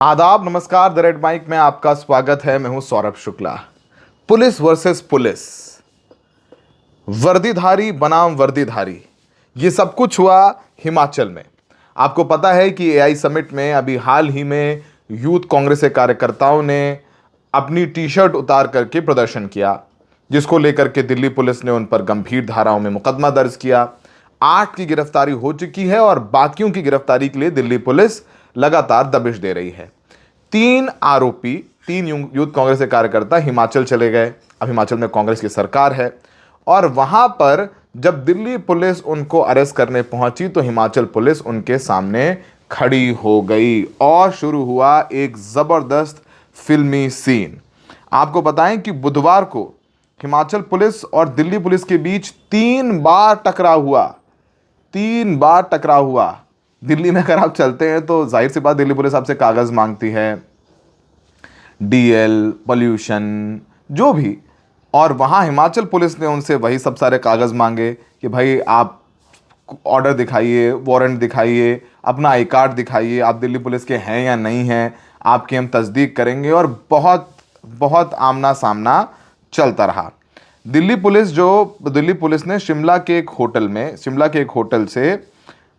आदाब, नमस्कार। The red mic में आपका स्वागत है। मैं हूं Saurabh Shukla. Police versus police, वर्दीधारी बनाम वर्दीधारी, ये सब कुछ हुआ हिमाचल में। आपको पता है कि एआई समिट में अभी हाल ही में यूथ कांग्रेस के कार्यकर्ताओं ने अपनी टी शर्ट उतार करके प्रदर्शन किया, जिसको लेकर के दिल्ली पुलिस ने उन पर गंभीर धाराओं में मुकदमा दर्ज किया। 8 की गिरफ्तारी हो चुकी है और बाकियों की गिरफ्तारी के लिए दिल्ली पुलिस लगातार दबिश दे रही है। 3 आरोपी, 3 यूथ कांग्रेस के कार्यकर्ता हिमाचल चले गए। अब हिमाचल में कांग्रेस की सरकार है और वहां पर जब दिल्ली पुलिस उनको अरेस्ट करने पहुंची तो हिमाचल पुलिस उनके सामने खड़ी हो गई और शुरू हुआ एक जबरदस्त फिल्मी सीन। आपको बताएं कि बुधवार को हिमाचल पुलिस और दिल्ली पुलिस के बीच 3 बार टकराव हुआ। 3 बार टकराव हुआ। दिल्ली में अगर आप चलते हैं तो जाहिर सी बात, दिल्ली पुलिस आपसे कागज़ मांगती है, डीएल, पॉल्यूशन, जो भी। और वहाँ हिमाचल पुलिस ने उनसे वही सब सारे कागज़ मांगे कि भाई आप ऑर्डर दिखाइए, वारंट दिखाइए, अपना आई कार्ड दिखाइए, आप दिल्ली पुलिस के हैं या नहीं हैं, आपकी हम तस्दीक करेंगे। और बहुत बहुत आमना सामना चलता रहा। दिल्ली पुलिस ने शिमला के एक होटल से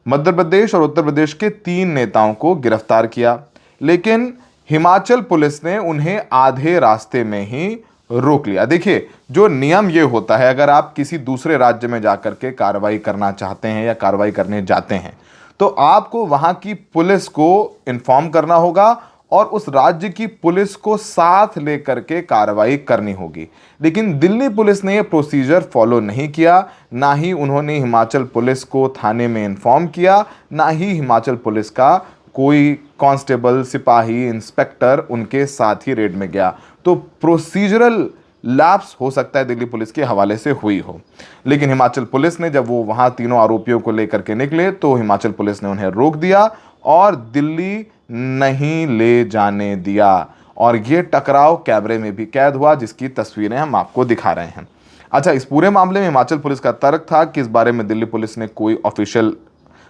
मध्य प्रदेश और उत्तर प्रदेश के 3 नेताओं को गिरफ्तार किया, लेकिन हिमाचल पुलिस ने उन्हें आधे रास्ते में ही रोक लिया। देखिए, जो नियम ये होता है, अगर आप किसी दूसरे राज्य में जाकर के कार्रवाई करना चाहते हैं या कार्रवाई करने जाते हैं तो आपको वहां की पुलिस को इन्फॉर्म करना होगा और उस राज्य की पुलिस को साथ लेकर के कार्रवाई करनी होगी। लेकिन दिल्ली पुलिस ने यह प्रोसीजर फॉलो नहीं किया। ना ही उन्होंने हिमाचल पुलिस को थाने में इन्फॉर्म किया, ना ही हिमाचल पुलिस का कोई कांस्टेबल, सिपाही, इंस्पेक्टर उनके साथ ही रेड में गया। तो प्रोसीजरल लैप्स हो सकता है दिल्ली पुलिस के हवाले से हुई हो। लेकिन हिमाचल पुलिस ने जब वो वहाँ तीनों आरोपियों को लेकर के निकले तो हिमाचल पुलिस ने उन्हें रोक दिया और दिल्ली नहीं ले जाने दिया। और ये टकराव कैमरे में भी कैद हुआ, जिसकी तस्वीरें हम आपको दिखा रहे हैं। अच्छा, इस पूरे मामले में हिमाचल पुलिस का तर्क था कि इस बारे में दिल्ली पुलिस ने कोई ऑफिशियल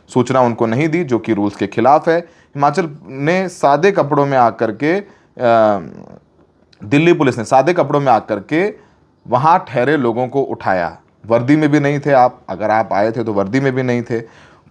सूचना उनको नहीं दी, जो कि रूल्स के खिलाफ है। हिमाचल ने सादे कपड़ों में आकर के दिल्ली पुलिस ने सादे कपड़ों में आकर के वहां ठहरे लोगों को उठाया। वर्दी में भी नहीं थे आप, अगर आप आए थे तो वर्दी में भी नहीं थे।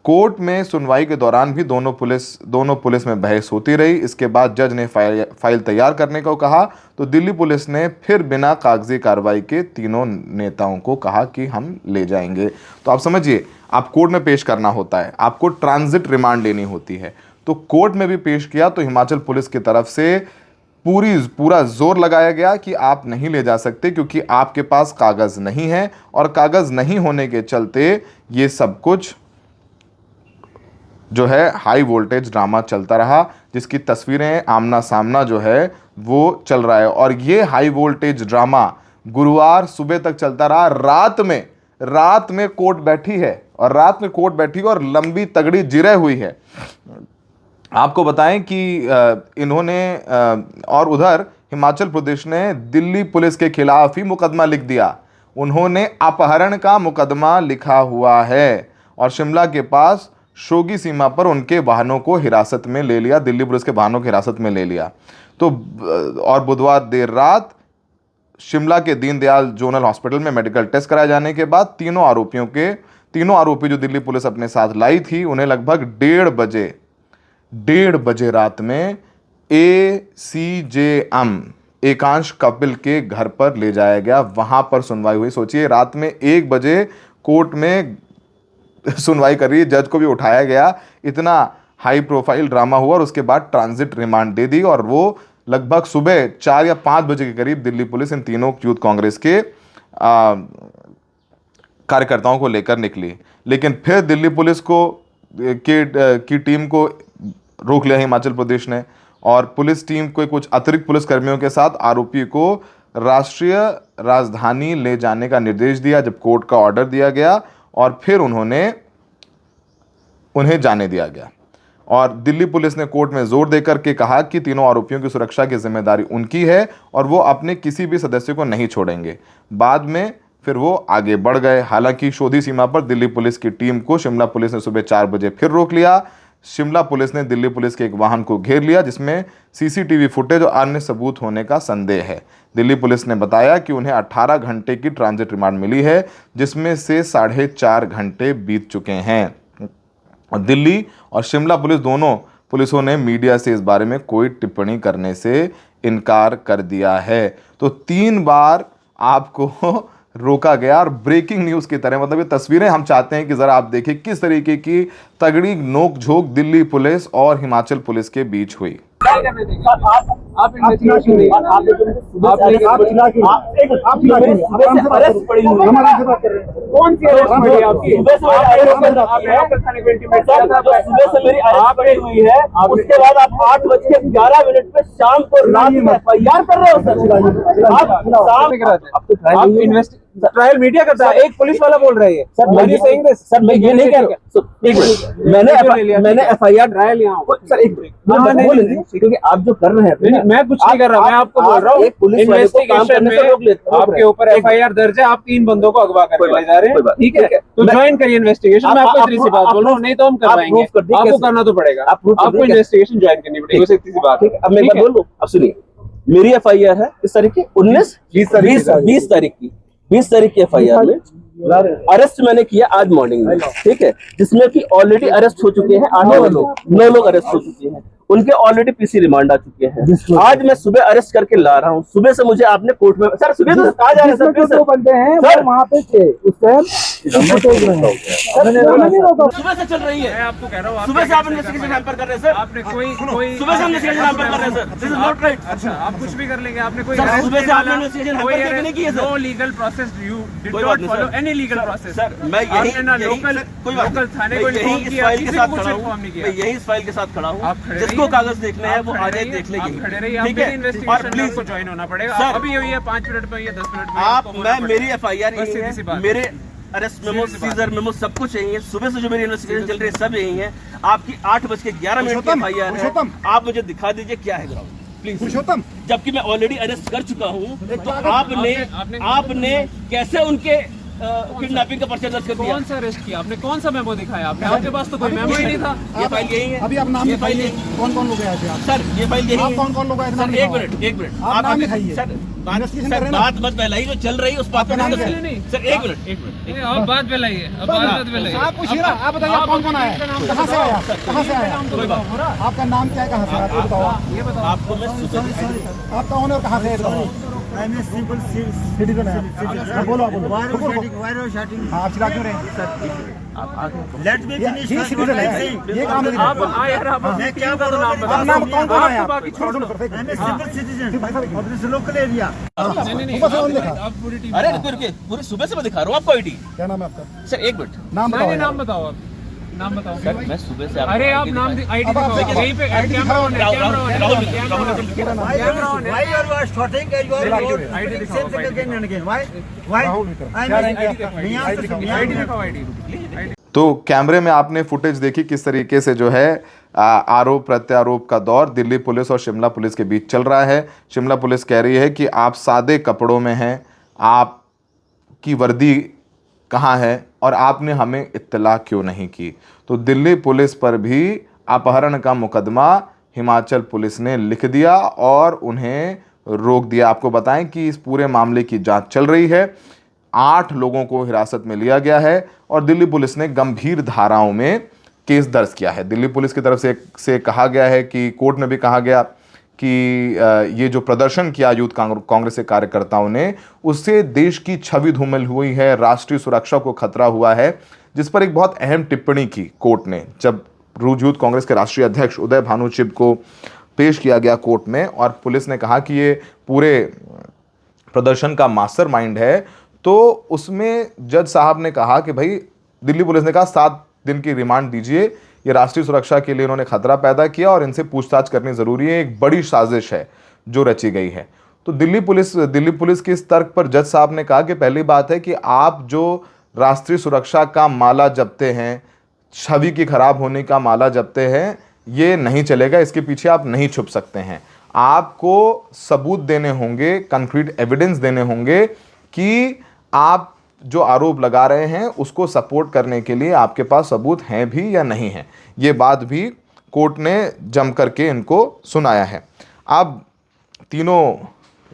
कोर्ट में सुनवाई के दौरान भी दोनों पुलिस में बहस होती रही। इसके बाद जज ने फाइल तैयार करने को कहा तो दिल्ली पुलिस ने फिर बिना कागजी कार्रवाई के तीनों नेताओं को कहा कि हम ले जाएंगे। तो आप समझिए, आप कोर्ट में पेश करना होता है, आपको ट्रांजिट रिमांड लेनी होती है। तो कोर्ट में भी पेश किया तो हिमाचल पुलिस की तरफ से पूरा जोर लगाया गया कि आप नहीं ले जा सकते क्योंकि आपके पास कागज नहीं है। और कागज नहीं होने के चलते ये सब कुछ जो है हाई वोल्टेज ड्रामा चलता रहा, जिसकी तस्वीरें आमना सामना जो है वो चल रहा है। और ये हाई वोल्टेज ड्रामा गुरुवार सुबह तक चलता रहा। रात में कोर्ट बैठी है और लंबी तगड़ी जिरह हुई है। आपको बताएं कि इन्होंने और उधर हिमाचल प्रदेश ने दिल्ली पुलिस के खिलाफ ही मुकदमा लिख दिया। उन्होंने अपहरण का मुकदमा लिखा हुआ है और शिमला के पास शोगी सीमा पर उनके वाहनों को हिरासत में ले लिया, दिल्ली पुलिस के वाहनों को हिरासत में ले लिया। तो और बुधवार देर रात शिमला के दीनदयाल जोनल हॉस्पिटल में मेडिकल टेस्ट कराए जाने के बाद तीनों आरोपी जो दिल्ली पुलिस अपने साथ लाई थी, उन्हें लगभग 1:30 बजे रात में ACJM एकांश कपिल के घर पर ले जाया गया। वहां पर सुनवाई हुई। सोचिए, रात में 1 बजे कोर्ट में सुनवाई कर रही है, जज को भी उठाया गया। इतना हाई प्रोफाइल ड्रामा हुआ और उसके बाद ट्रांजिट रिमांड दे दी और वो लगभग सुबह 4 या 5 बजे के करीब दिल्ली पुलिस इन तीनों यूथ कांग्रेस के कार्यकर्ताओं को लेकर निकली। लेकिन फिर दिल्ली पुलिस की टीम को रोक लिया हिमाचल प्रदेश ने और पुलिस टीम को कुछ अतिरिक्त पुलिस कर्मियों के साथ आरोपी को राष्ट्रीय राजधानी ले जाने का निर्देश दिया जब कोर्ट का ऑर्डर दिया गया और फिर उन्हें जाने दिया गया। और दिल्ली पुलिस ने कोर्ट में जोर देकर के कहा कि तीनों आरोपियों की सुरक्षा की जिम्मेदारी उनकी है और वो अपने किसी भी सदस्य को नहीं छोड़ेंगे। बाद में फिर वो आगे बढ़ गए। हालांकि शोधी सीमा पर दिल्ली पुलिस की टीम को शिमला पुलिस ने सुबह 4 बजे फिर रोक लिया शिमला पुलिस ने दिल्ली पुलिस के एक वाहन को घेर लिया जिसमें सीसीटीवी फुटेज और अन्य सबूत होने का संदेह है। दिल्ली पुलिस ने बताया कि उन्हें 18 घंटे की ट्रांजिट रिमांड मिली है, जिसमें से 4.5 घंटे बीत चुके हैं। दिल्ली और शिमला पुलिस दोनों पुलिसों ने मीडिया से इस बारे में कोई टिप्पणी करने से इनकार कर दिया है। तो 3 बार आपको रोका गया और ब्रेकिंग न्यूज़ की तरह, मतलब ये तस्वीरें हम चाहते हैं कि ज़रा आप देखिए किस तरीके की तगड़ी नोक-झोंक दिल्ली पुलिस और हिमाचल पुलिस के बीच हुई। आप इन्वेस्टिगेशन नहीं, कौन सी अरेस्ट पड़ी आपकी? हुई है, उसके बाद आप 8:11 पे शाम को रात में FIR कर रहे हो सर। आप ट्रायल मीडिया करता है, एक पुलिस वाला बोल रही है सर, मैं ये नहीं कह रहा, मैंने FIR ट्रायल यहाँ क्योंकि आप जो कर रहे हैं, मैं कुछ नहीं कर रहा, मैं आपको बोल रहा हूँ इन्वेस्टिगेशन में आपके ऊपर FIR दर्ज है, आप 3 बंदों को अगवा करके ले जा रहे हैं, ठीक है? तो ज्वाइन करिए इन्वेस्टिगेशन। मैं आपको इतनी सी बात बोल रहा हूँ, नहीं तो हम करवाएंगे, आपको करना तो पड़ेगा, आपको इन्वेस्टिगेशन ज्वाइन करनी पड़ेगी, बस इतनी सी बात है। अब मैं बोल लूँ, अब सुनिए, मेरी FIR है इस तारीख की 20 तारीख की 20 तारीख की FIR में अरेस्ट मैंने किया आज मॉर्निंग में, ठीक है, जिसमें कि ऑलरेडी अरेस्ट हो चुके हैं 9 लोग अरेस्ट हो चुके हैं, उनके ऑलरेडी PC रिमांड आ चुके हैं। आज मैं सुबह अरेस्ट करके ला रहा हूँ, सुबह से मुझे आपने कोर्ट में सर सुबह तो कहा जा रहा है सर, 2 बंदे हैं सर वहाँ पे थे उस टाइम, सुबह से चल रही है। मैं आपको कह रहा हूँ, सुबह से आप इन्वेस्टिगेशन हैम्पर कर रहे हैं सर, आपने कोई सुबह से इन्वेस्टिगेशन हैम्पर कर रहे हैं sir, this is not right. अच्छा, आप कुछ भी कर लेंगे, आपने कोई सुबह से आपने इन्वेस्टिगेशन हैम्पर नहीं किया sir, no legal process, you did not follow any legal process sir. मैं यही लोकल थाने को इन्फॉर्म किया, किसी को कुछ इन्फॉर्म नहीं किया। मैं यही इस फाइल के साथ खड़ा हूँ, जिसको कागज देखने हैं वो आ जाए देख लेंगे, ठीक है? और प्लीज को ज्वाइन होना पड़ेगा, अभी ये 5 मिनट में, ये 10 मिनट में आप, मैं मेरी FIR यही है, मेरे अरेस्ट मेमो, सीजर मेमो सब कुछ यही है, सुबह से जो मेरी इन्वेस्टिगेशन चल रही है सब यही है। आपकी 8:11 की FIR है, आप मुझे दिखा दीजिए क्या है ग्राउंड प्लीज पुरुषोत्तम, जबकि मैं ऑलरेडी अरेस्ट कर चुका हूँ। तो आपने कैसे उनके किडनैपिंग का पर्चा दर्ज कर दिया? कौन सा अरेस्ट किया आपने? कौन सा मेमो दिखाया आपने? आपके पास तो कोई मेमो ही नहीं था। ये फाइल यही है। अभी आप नाम लिखाइए, कौन-कौन लोग आए थे आप? सर ये फाइल यही है। आप कौन-कौन लोग आए थे? सर एक मिनट आप नाम लिखाइए। सर बात मत फैलाइए, जो चल रही है उस बात पे नहीं। सर एक मिनट अब बात फैलाइए, अब बात फैलाइए। आप पूछिए ना, आप बताइए आप कौन-कौन आए? कहाँ से आया? कहाँ से आया? आपका नाम क्या है? कहाँ से आया? बताओ। ये बताओ आपको मैं आप कौन है और कहाँ से आए? सिटीजन है। बोलो आप बोलो। आप चिल्ला क्यों रहे हैं? Let me finish. ये सिटीजन है, ये काम है। आप यार आप मैं क्या बोल रहा हूँ? आप नाम कौन-कौन है? बाकी छोड़ दो। Local area. नहीं, आप पूरी टीम। अरे पूरे सुबह से मैं दिखा रहा हूँ आपको ID। क्या नाम है आपका? सर एक मिनट, नाम बताओ। नाम बताओ आप, नाम बताओ। सर मैं सुबह से अरे आप नाम ID दिखाओ, यहीं पे कैमरा ऑन है, कैमरा ऑन है, कैमरा ऑन है। Why you are starting and you are ID दिखाओ, same thing again and again? Why? ID दिखाओ, ID। तो कैमरे में आपने फुटेज देखी किस तरीके से जो है आरोप प्रत्यारोप का दौर दिल्ली पुलिस और शिमला पुलिस के बीच चल रहा है। शिमला पुलिस कह रही है कि आप सादे कपड़ों में हैं, आपकी वर्दी कहाँ है और आपने हमें इत्तला क्यों नहीं की। तो दिल्ली पुलिस पर भी अपहरण का मुकदमा हिमाचल पुलिस ने लिख दिया और उन्हें रोक दिया। आपको बताएं कि इस पूरे मामले की जांच चल रही है। 8 लोगों को हिरासत में लिया गया है और दिल्ली पुलिस ने गंभीर धाराओं में केस दर्ज किया है। दिल्ली पुलिस की तरफ से कहा गया है कि कोर्ट में भी कहा गया कि ये जो प्रदर्शन किया यूथ कांग्रेस के कार्यकर्ताओं ने, उससे देश की छवि धूमिल हुई है, राष्ट्रीय सुरक्षा को खतरा हुआ है, जिस पर एक बहुत अहम टिप्पणी की कोर्ट ने जब यूथ कांग्रेस के राष्ट्रीय अध्यक्ष उदय भानु चिब को पेश किया गया कोर्ट में और पुलिस ने कहा कि ये पूरे प्रदर्शन का मास्टरमाइंड है। तो उसमें जज साहब ने कहा कि भाई, दिल्ली पुलिस ने कहा 7 दिन की रिमांड दीजिए, ये राष्ट्रीय सुरक्षा के लिए इन्होंने खतरा पैदा किया और इनसे पूछताछ करनी ज़रूरी है, एक बड़ी साजिश है जो रची गई है। तो दिल्ली पुलिस के इस तर्क पर जज साहब ने कहा कि पहली बात है कि आप जो राष्ट्रीय सुरक्षा का माला जपते हैं, छवि की खराब होने का माला जपते हैं, ये नहीं चलेगा, इसके पीछे आप नहीं छुप सकते हैं। आपको सबूत देने होंगे, कंक्रीट एविडेंस देने होंगे कि आप जो आरोप लगा रहे हैं उसको सपोर्ट करने के लिए आपके पास सबूत हैं भी या नहीं हैं। ये बात भी कोर्ट ने जम करके इनको सुनाया है। अब तीनों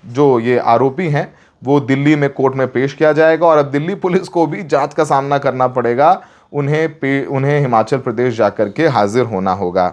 जो ये आरोपी हैं वो दिल्ली में कोर्ट में पेश किया जाएगा और अब दिल्ली पुलिस को भी जांच का सामना करना पड़ेगा। उन्हें हिमाचल प्रदेश जाकर के हाजिर होना होगा।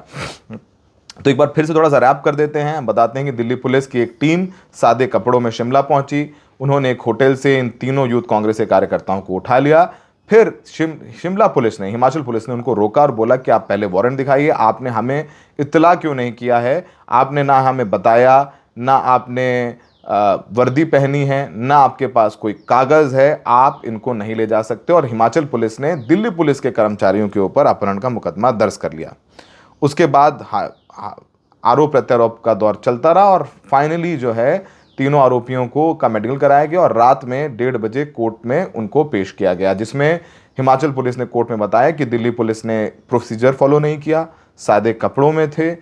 तो एक बार फिर से थोड़ा सा रैप कर देते हैं, बताते हैं कि दिल्ली पुलिस की एक टीम सादे कपड़ों में शिमला पहुंची। उन्होंने एक होटल से इन तीनों यूथ कांग्रेस के कार्यकर्ताओं को उठा लिया। फिर शिमला पुलिस ने, हिमाचल पुलिस ने उनको रोका और बोला कि आप पहले वारंट दिखाइए, आपने हमें इत्तला क्यों नहीं किया है, आपने ना हमें बताया, ना आपने वर्दी पहनी है, ना आपके पास कोई कागज़ है, आप इनको नहीं ले जा सकते। और हिमाचल पुलिस ने दिल्ली पुलिस के कर्मचारियों के ऊपर अपहरण का मुकदमा दर्ज कर लिया। उसके बाद आरोप प्रत्यारोप का दौर चलता रहा और फाइनली जो है तीनों आरोपियों का मेडिकल कराया गया और रात में 1:30 बजे कोर्ट में उनको पेश किया गया, जिसमें हिमाचल पुलिस ने कोर्ट में बताया कि दिल्ली पुलिस ने प्रोसीजर फॉलो नहीं किया, सादे कपड़ों में थे,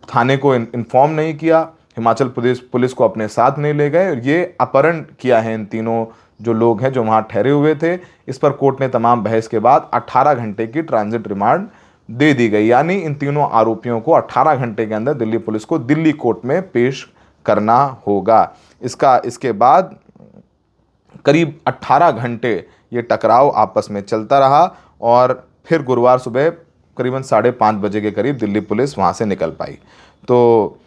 थाने को इन्फॉर्म नहीं किया, हिमाचल पुलिस को अपने साथ नहीं ले गए। ये अपहरण किया है इन तीनों जो लोग हैं जो वहाँ ठहरे हुए थे। इस पर कोर्ट ने तमाम बहस के बाद 18 घंटे की ट्रांजिट रिमांड दे दी गई, यानी इन तीनों आरोपियों को 18 घंटे के अंदर दिल्ली पुलिस को दिल्ली कोर्ट में पेश करना होगा। इसके बाद करीब 18 घंटे ये टकराव आपस में चलता रहा और फिर गुरुवार सुबह करीबन 5:30 बजे के करीब दिल्ली पुलिस वहाँ से निकल पाई। तो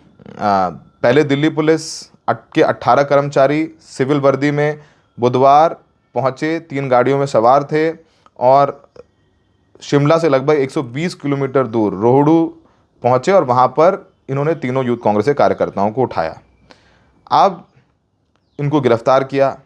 पहले दिल्ली पुलिस के 18 कर्मचारी सिविल वर्दी में बुधवार पहुँचे, 3 गाड़ियों में सवार थे और शिमला से लगभग 120 किलोमीटर दूर रोहडू पहुँचे और वहाँ पर इन्होंने तीनों यूथ कांग्रेस के कार्यकर्ताओं को उठाया। अब इनको गिरफ्तार किया,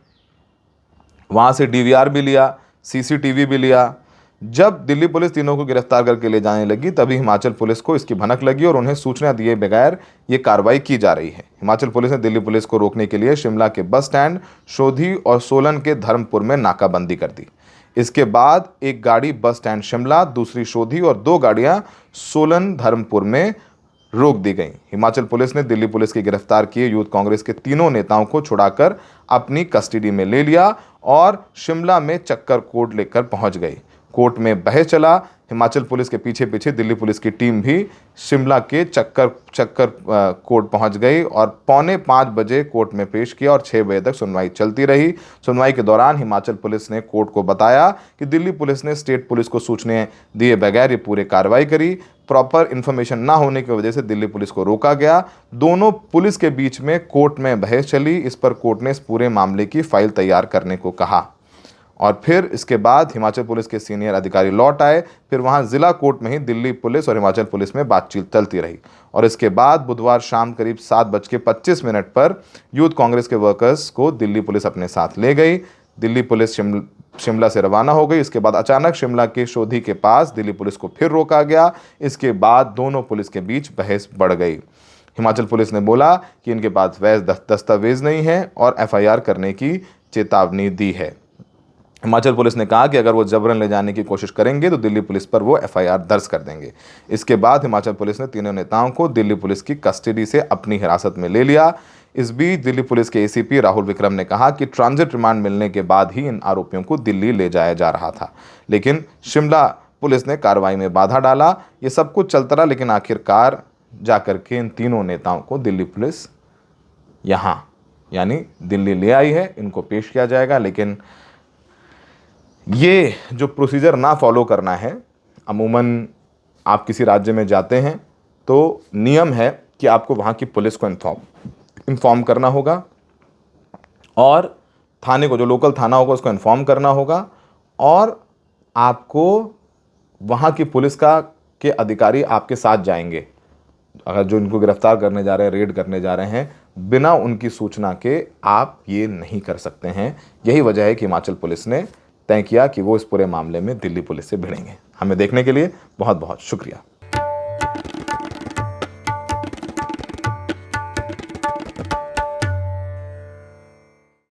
वहाँ से डीवीआर भी लिया, सीसीटीवी भी लिया। जब दिल्ली पुलिस तीनों को गिरफ्तार करके ले जाने लगी तभी हिमाचल पुलिस को इसकी भनक लगी और उन्हें सूचना दिए बगैर ये कार्रवाई की जा रही है। हिमाचल पुलिस ने दिल्ली पुलिस को रोकने के लिए शिमला के बस स्टैंड, शोधी और सोलन के धर्मपुर में नाकाबंदी कर दी। इसके बाद एक गाड़ी बस स्टैंड शिमला, दूसरी शोधी और 2 गाड़ियां सोलन धर्मपुर में रोक दी गई। हिमाचल पुलिस ने दिल्ली पुलिस के गिरफ्तार किए यूथ कांग्रेस के तीनों नेताओं को छुड़ाकर अपनी कस्टडी में ले लिया और शिमला में चक्कर कोर्ट लेकर पहुंच गई। कोर्ट में बहस चला। हिमाचल पुलिस के पीछे पीछे दिल्ली पुलिस की टीम भी शिमला के चक्कर कोर्ट पहुंच गई और 4:45 बजे कोर्ट में पेश किया और 6 बजे तक सुनवाई चलती रही। सुनवाई के दौरान हिमाचल पुलिस ने कोर्ट को बताया कि दिल्ली पुलिस ने स्टेट पुलिस को सूचना दिए बगैर ये पूरी कार्रवाई करी। प्रॉपर इन्फॉर्मेशन ना होने की वजह से दिल्ली पुलिस को रोका गया। दोनों पुलिस के बीच में कोर्ट में बहस चली। इस पर कोर्ट ने इस पूरे मामले की फाइल तैयार करने को कहा और फिर इसके बाद हिमाचल पुलिस के सीनियर अधिकारी लौट आए। फिर वहां जिला कोर्ट में ही दिल्ली पुलिस और हिमाचल पुलिस में बातचीत चलती रही और इसके बाद बुधवार शाम करीब 7:25 पर यूथ कांग्रेस के वर्कर्स को दिल्ली पुलिस अपने साथ ले गई। दिल्ली पुलिस शिमला से रवाना हो गई। इसके बाद अचानक शिमला के शोधी के पास दिल्ली पुलिस को फिर रोका गया। इसके बाद दोनों पुलिस के बीच बहस बढ़ गई। हिमाचल पुलिस ने बोला कि इनके पास वैध दस्तावेज नहीं है और FIR करने की चेतावनी दी है। हिमाचल पुलिस ने कहा कि अगर वो जबरन ले जाने की कोशिश करेंगे तो दिल्ली पुलिस पर वो FIR दर्ज कर देंगे। इसके बाद हिमाचल पुलिस ने तीनों नेताओं को दिल्ली पुलिस की कस्टडी से अपनी हिरासत में ले लिया। इस बीच दिल्ली पुलिस के ACP राहुल विक्रम ने कहा कि ट्रांजिट रिमांड मिलने के बाद ही इन आरोपियों को दिल्ली ले जाया जा रहा था, लेकिन शिमला पुलिस ने कार्रवाई में बाधा डाला। ये सब कुछ चलता रहा, लेकिन आखिरकार जाकर के इन तीनों नेताओं को दिल्ली पुलिस यहाँ यानी दिल्ली ले आई है। इनको पेश किया जाएगा, लेकिन ये जो प्रोसीजर ना फॉलो करना है, अमूमन आप किसी राज्य में जाते हैं तो नियम है कि आपको वहाँ की पुलिस को इन्फॉर्म करना होगा और थाने को, जो लोकल थाना होगा उसको इन्फॉर्म करना होगा और आपको वहाँ की पुलिस के अधिकारी आपके साथ जाएंगे। अगर जो इनको गिरफ्तार करने जा रहे हैं, रेड करने जा रहे हैं, बिना उनकी सूचना के आप ये नहीं कर सकते हैं। यही वजह है कि हिमाचल पुलिस ने तय किया कि वो इस पूरे मामले में दिल्ली पुलिस से भिड़ेंगे। हमें देखने के लिए बहुत बहुत शुक्रिया।